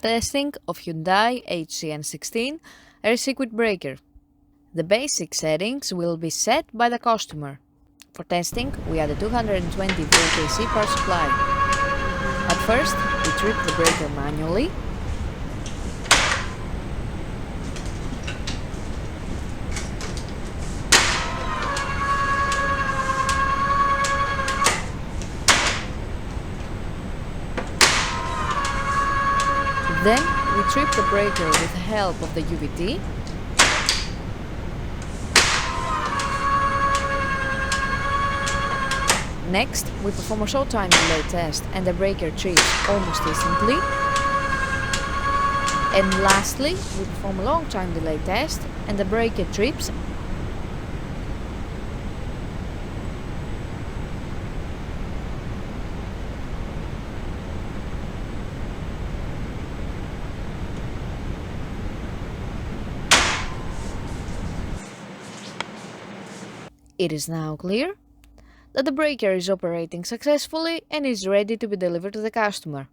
Testing of Hyundai HGN16 air circuit breaker. The basic settings will be set by the customer. For testing, we add a 220 volt AC power supply. At first, we trip the breaker manually. Then we trip the breaker with the help of the UVT. Next, we perform a short time delay test and the breaker trips almost instantly. And lastly, we perform a long time delay test and the breaker trips. It is now clear that the breaker is operating successfully and is ready to be delivered to the customer.